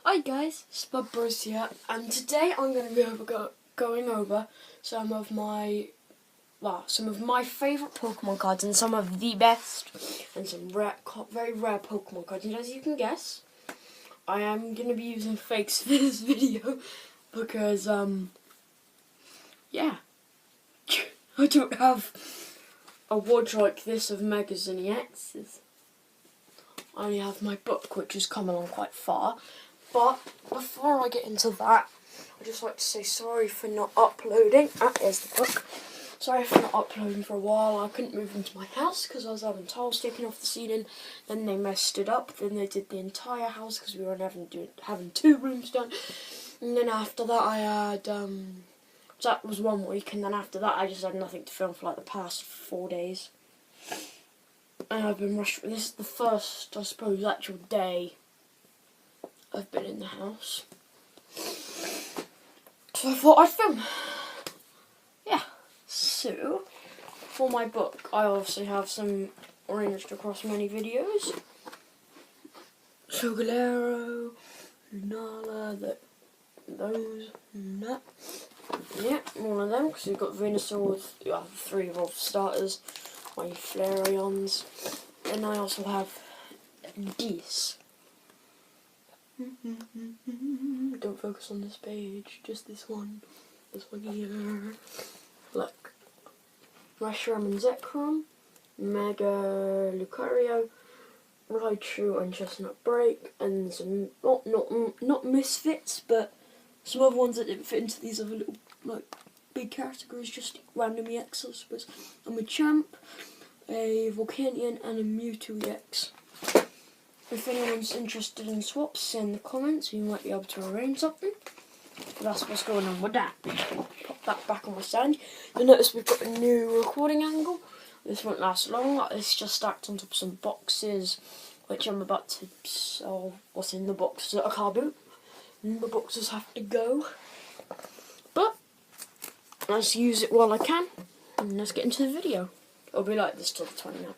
Hi guys, Spud Bros here, and today I'm going to be going over some of my favourite Pokemon cards and some of the best and some very rare Pokemon cards. And as you can guess, I am going to be using fakes for this video because yeah, I don't have a wardrobe like this of Megas and EXs. I only have my book, which has come along quite far. But before I get into that, I'd just like to say sorry for not uploading. Here's the book. Sorry for not uploading for a while. I couldn't move into my house because I was having tiles taken off the ceiling. Then they messed it up. Then they did the entire house because we were having 2 rooms done. And then after that I had, that was 1 week. And then after that I just had nothing to film for like the past 4 days. And I've been rushed. This is the first, I suppose, actual day I've been in the house. So I thought I'd film. Yeah. So, for my book, I obviously have some arranged across many videos. Solgaleo, Lunala, those, and that. Yeah, one of them, because we've got Venusaur with 3 Evolved starters, my Flareons, and I also have these. Don't focus on this page, just this one here. Look, Reshiram and Zekrom, Mega Lucario, Raichu and Chestnut Break, and some not misfits, but some other ones that didn't fit into these other little big categories, just random EX, I suppose. A Machamp, a Volcanion, and a Mewtwo EX. If anyone's interested in swaps, send the comments. We might be able to arrange something. But that's what's going on with that. Pop that back on my stand. You'll notice we've got a new recording angle. This won't last long. It's just stacked on top of some boxes, which I'm about to sell. What's in the boxes at a car boot. And the boxes have to go. But let's use it while I can. And let's get into the video. It'll be like this till the 29th.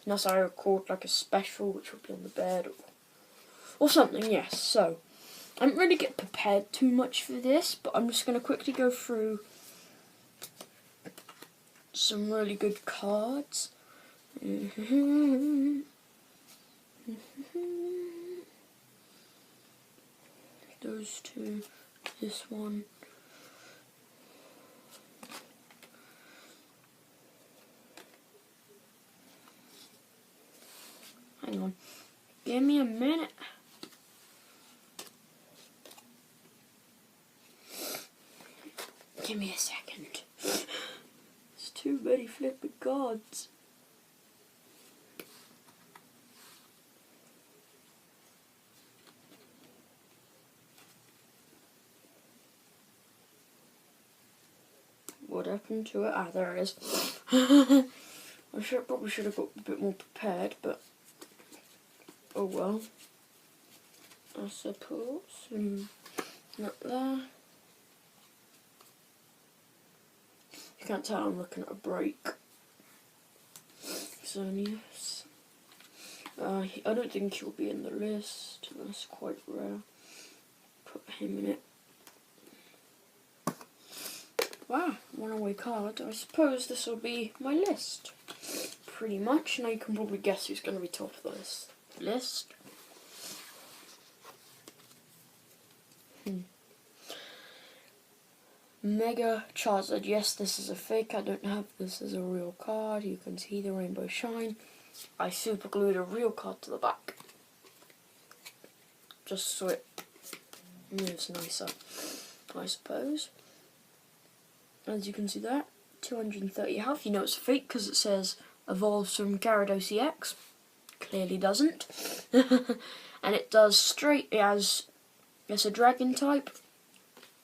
Unless I record like a special, which will be on the bed or something, yes. So, I didn't really get prepared too much for this, but I'm just going to quickly go through some really good cards. Those 2, this one. Hang on. Give me a minute. Give me a second. It's too many flipping cards. What happened to it? There it is. I probably should have got a bit more prepared, but oh well. I suppose. Not there. You can't tell I'm looking at a break. Xerneas. I don't think he'll be in the list. That's quite rare. Put him in it. Wow, 1 away card. I suppose this will be my list. Pretty much. Now you can probably guess who's going to be top of this list. Mega Charizard. Yes, this is a fake. I don't have this as a real card. You can see the rainbow shine. I super glued a real card to the back, just so it moves nicer, I suppose. As you can see there, 230 health. You know it's fake because it says evolves from Gyarados EX. Clearly doesn't. And it does straight. It's a dragon type.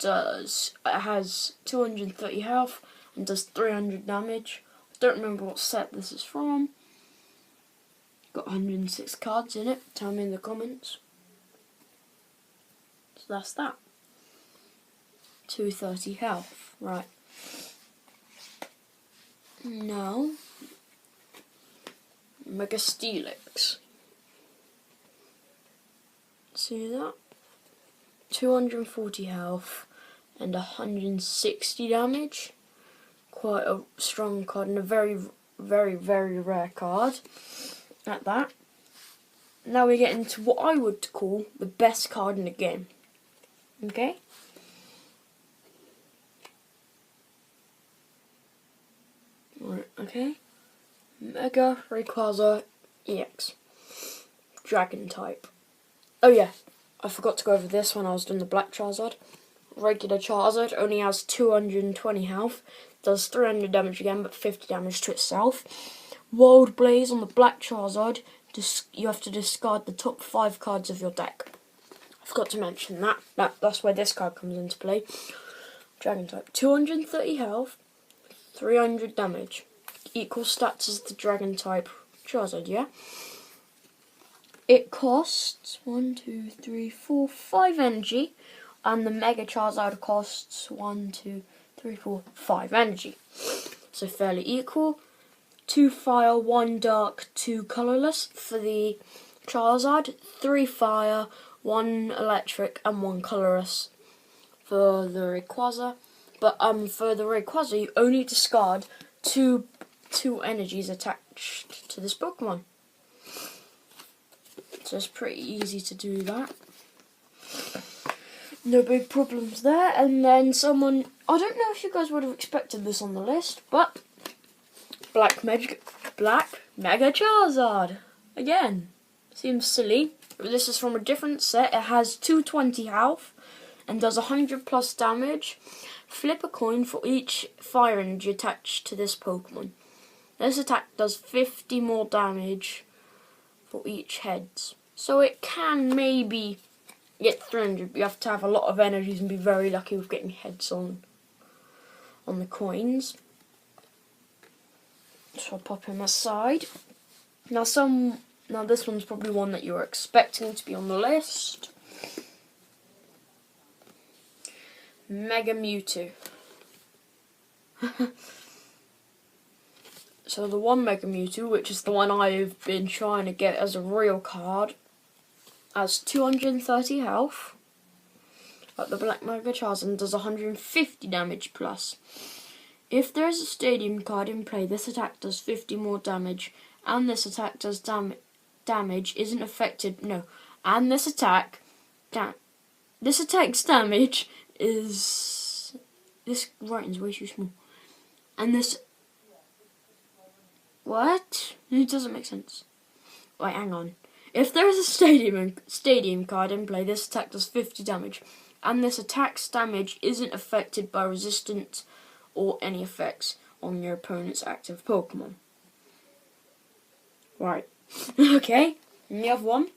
It has 230 health and does 300 damage. I don't remember what set this is from. Got 106 cards in it. Tell me in the comments. So that's that. 230 health. Right. Now, Mega Steelix. See that? 240 health and 160 damage. Quite a strong card and a very, very, very rare card at that. Now we get into what I would call the best card in the game. Okay? Right, okay. Mega Rayquaza EX. Dragon type. Oh yeah, I forgot to go over this when I was doing the Black Charizard. Regular Charizard only has 220 health, does 300 damage again, but 50 damage to itself. Wild Blaze on the Black Charizard, you have to discard the top 5 cards of your deck. I forgot to mention that. That's where this card comes into play. Dragon type, 230 health, 300 damage. Equal stats as the Dragon type Charizard, yeah? It costs 1, 2, 3, 4, 5 energy, and the Mega Charizard costs 1, 2, 3, 4, 5 energy. So fairly equal. 2 fire, 1 dark, 2 colourless for the Charizard. 3 fire, 1 electric, and 1 colourless for the Rayquaza. But for the Rayquaza, you only discard two energies attached to this Pokemon. So it's pretty easy to do that. No big problems there. And then someone, I don't know if you guys would have expected this on the list, but Black Mega Charizard. Again, seems silly. This is from a different set. It has 220 health and does 100 plus damage. Flip a coin for each fire energy attached to this Pokemon. This attack does 50 more damage for each heads. So it can maybe get 300, but you have to have a lot of energies and be very lucky with getting heads on the coins. So I'll pop him aside. Now this one's probably one that you were expecting to be on the list. Mega Mewtwo. So the one Mega Mewtwo, which is the one I've been trying to get as a real card, has 230 health. Like the Black Mega Charizard does 150 damage plus. If there is a Stadium card in play, this attack does 50 more damage, and this attack does damage isn't affected. No, and this attack's damage is, this writing's way too small, and this, what? It doesn't make sense. Wait, hang on. If there is a Stadium card in play, this attack does 50 damage, and this attack's damage isn't affected by resistance or any effects on your opponent's active Pokemon. Right. Okay. And the other one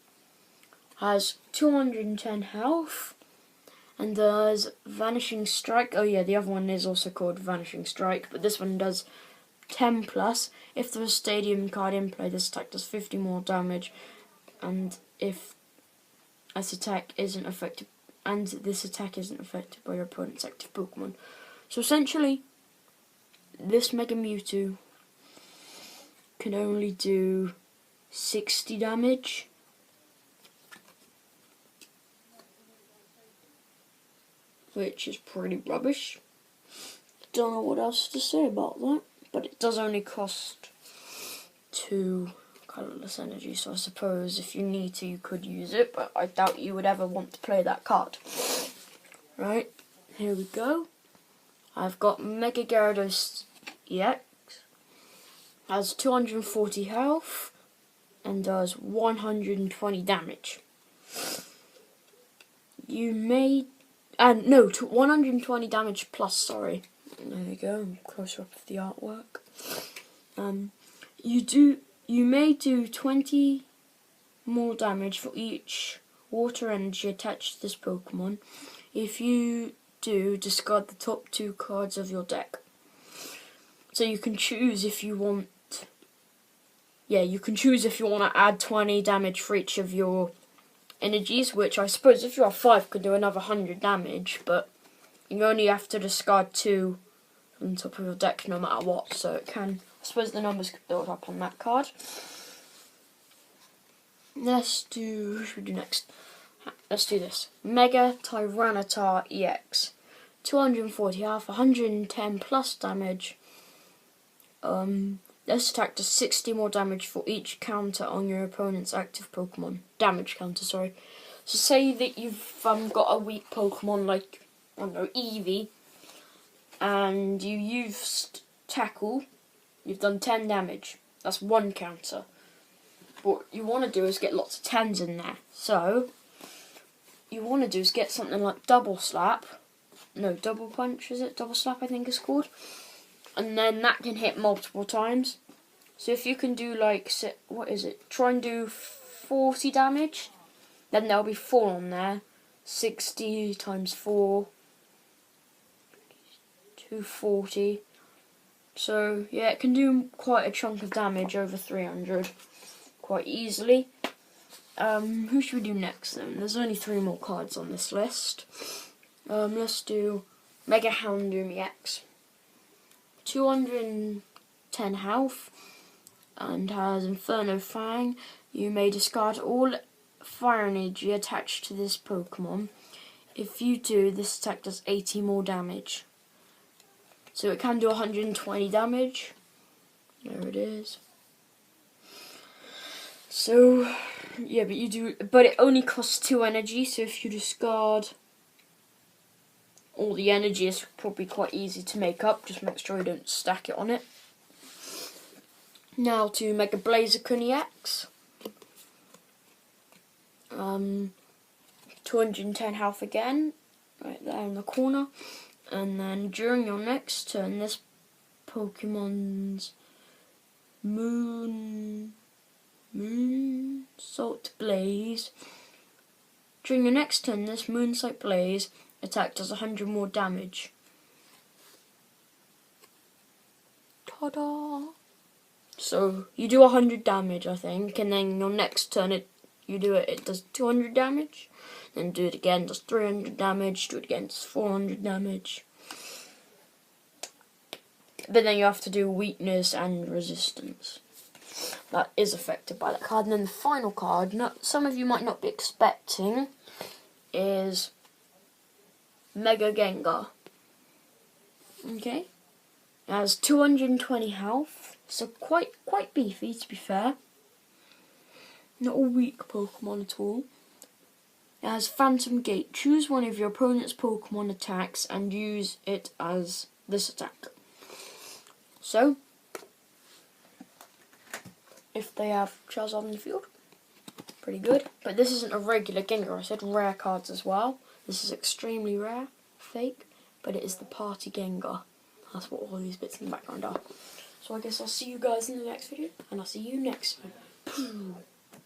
has 210 health and does Vanishing Strike. Oh yeah, the other one is also called Vanishing Strike, but this one does 10 plus. If there's a Stadium card in play, this attack does 50 more damage, and if this attack isn't affected, by your opponent's active Pokemon. So essentially, this Mega Mewtwo can only do 60 damage. Which is pretty rubbish. Don't know what else to say about that. But it does only cost 2 colourless energy, so I suppose if you need to, you could use it, but I doubt you would ever want to play that card. Right, here we go. I've got Mega Gyarados EX. Has 240 health and does 120 damage. You may... no, 120 damage plus, sorry. There we go, closer up with the artwork. You may do 20 more damage for each water energy attached to this Pokemon. If you do, discard the top 2 cards of your deck. So you can choose if you want... Yeah, you can choose if you want to add 20 damage for each of your energies, which I suppose if you have 5 could do another 100 damage, but you only have to discard 2 on top of your deck no matter what, so it can... I suppose the numbers could build up on that card. Let's do... Who should we do next? Let's do this. Mega Tyranitar EX. 240 health, 110 plus damage. This attack does 60 more damage for each counter on your opponent's active Pokemon. Damage counter, sorry. So say that you've got a weak Pokemon like, I don't know, Eevee, and you used Tackle, you've done 10 damage. That's one counter. What you want to do is get lots of 10s in there. So, you want to do is get something like Double Slap. No, Double Punch, is it? Double Slap, I think it's called. And then that can hit multiple times. So if you can do like, what is it? Try and do 40 damage. Then there'll be 4 on there. 60 times 4. 240. So yeah, it can do quite a chunk of damage, over 300. Quite easily. Who should we do next then? There's only 3 more cards on this list. Let's do Mega Houndoom EX. 210 health and has Inferno Fang. You may discard all fire energy attached to this Pokemon. If you do, this attack does 80 more damage. So it can do 120 damage. There it is. So yeah, but it only costs 2 energy, so if you discard all the energy, it's probably quite easy to make up. Just make sure you don't stack it on it. Now to Mega Blaziken EX. 210 health again, right there in the corner. And then during your next turn, this Pokemon's Moonsault Blaze. During your next turn, this Moonsault Blaze attack does 100 more damage. Ta-da! So you do 100 damage, I think, and then your next turn it does 200 damage. Then do it again, does 300 damage. Do it again, does 400 damage. But then you have to do weakness and resistance. That is affected by that card. And then the final card, some of you might not be expecting, is Mega Gengar. Okay, it has 220 health, so quite beefy to be fair. Not a weak Pokemon at all. It has Phantom Gate. Choose one of your opponent's Pokemon attacks and use it as this attack. So, if they have Charizard in the field, pretty good. But this isn't a regular Gengar. I said rare cards as well. This is extremely rare, fake, but it is the Party Gengar. That's what all these bits in the background are. So I guess I'll see you guys in the next video, and I'll see you next time.